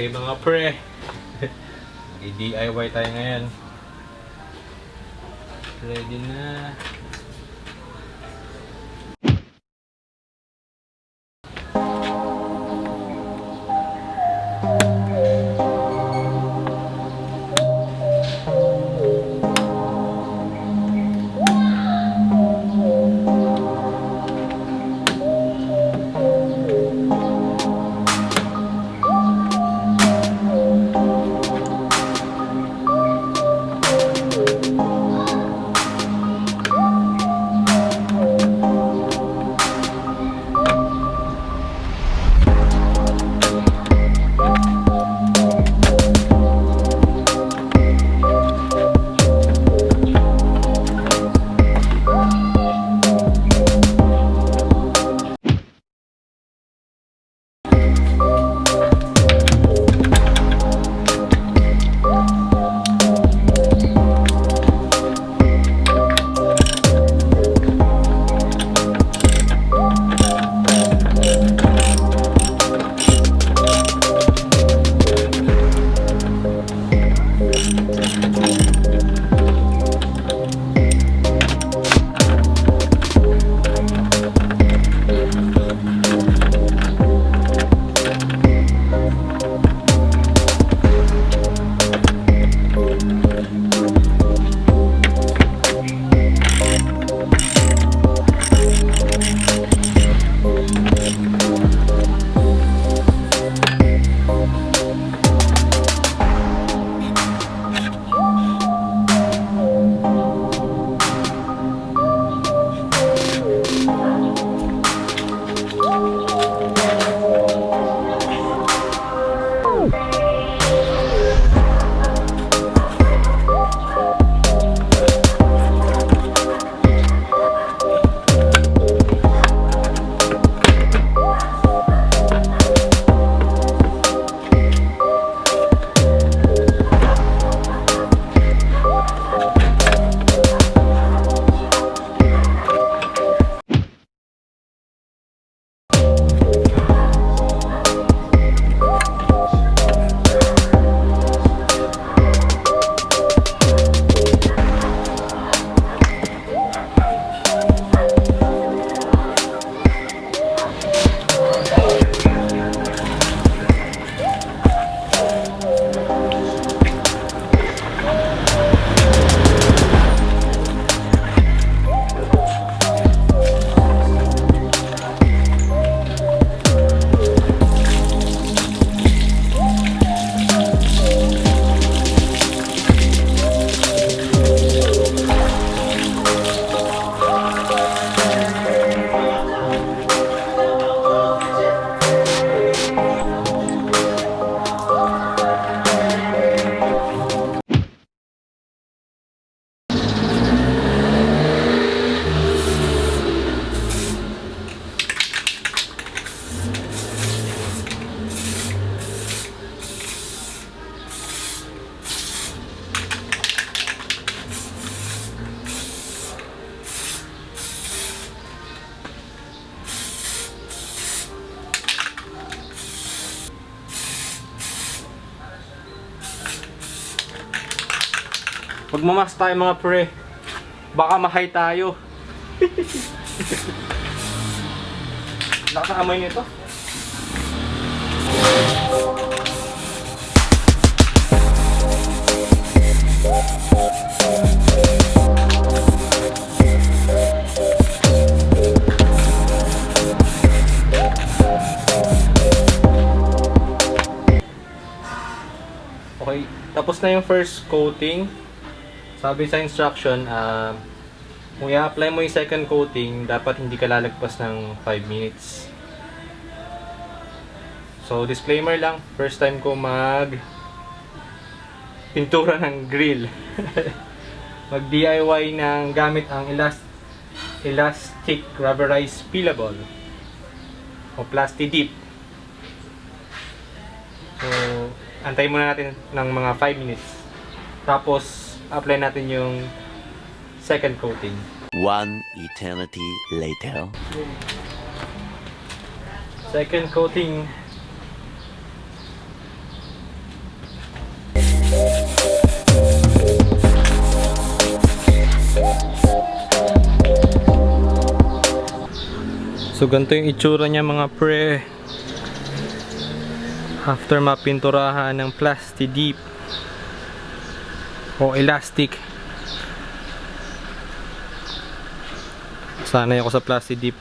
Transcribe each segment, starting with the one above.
Okay mga pre, DIY tayo ngayon. Ready na. Magmamas tayo mga pre. Baka mahay tayo. Lakas ang amoy nito. Okay, tapos na yung first coating. Sabi sa instruction, kung i-apply mo yung second coating, dapat hindi ka lalagpas ng 5 minutes. So, disclaimer lang, first time ko pintura ng grill. Mag DIY ng gamit ang elastic rubberized peelable o plasti dip. So antayin muna natin ng mga 5 minutes, tapos apply natin yung second coating. 1 eternity later. Second coating. So ganito yung itsura niya mga pre, after mapinturahan ng plasti dip o elastic. Sanay ako sa plasti dip.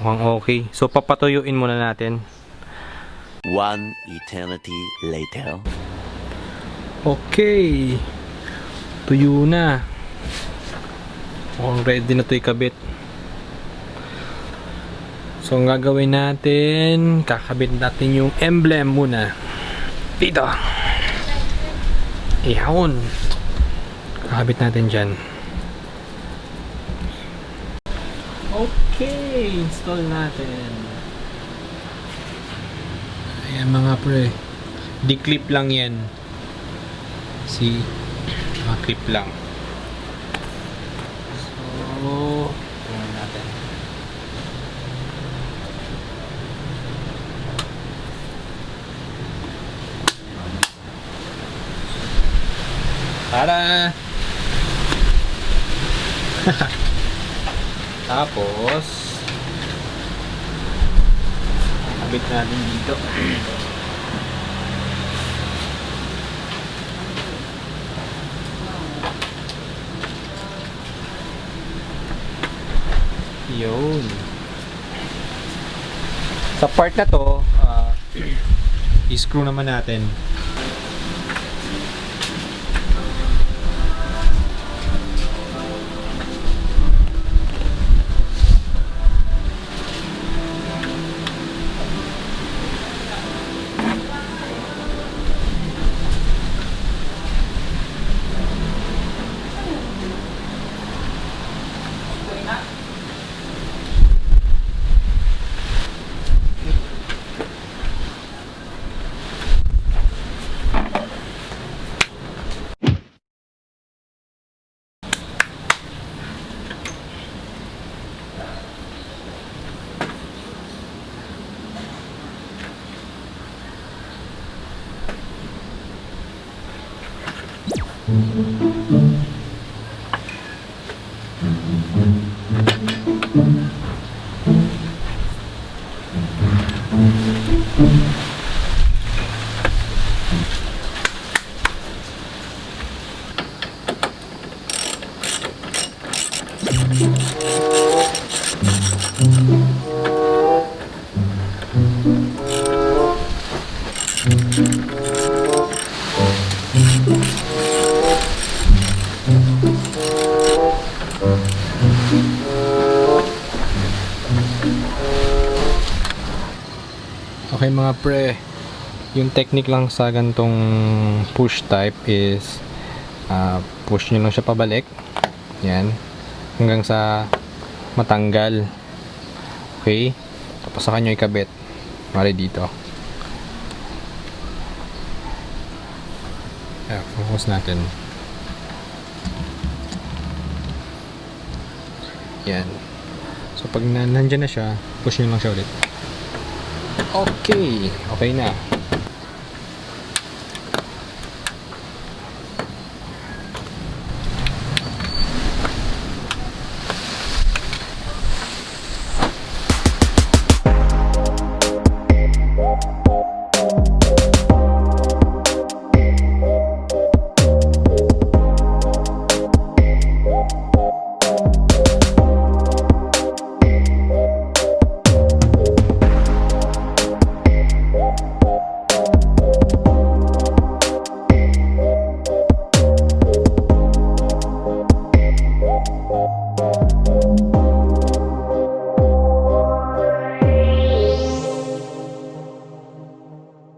Mukhang okay. So papatuyuin muna natin. 1 eternity later. Okay. Tuyo na. Mukhang ready na ito ikabit. So ang gagawin natin, kakabit natin yung emblem muna. Dito. Ihaon. Kakabit natin dyan. Okay. Install natin. Ayan mga pre, di-clip lang yan. See, clip lang. So, tingnan natin. Tada! Tapos, kabit natin dito. Yun. Sa part na to, i-screw naman natin. Okay mga pre, yung technique lang sa gantong push type is push nyo lang siya pabalik, yan, hanggang sa matanggal. Okay, tapos saka nyo ikabit mali dito. Focus natin. Yan. So pag nandyan na siya, push nyo lang siya ulit. Okay, okay na.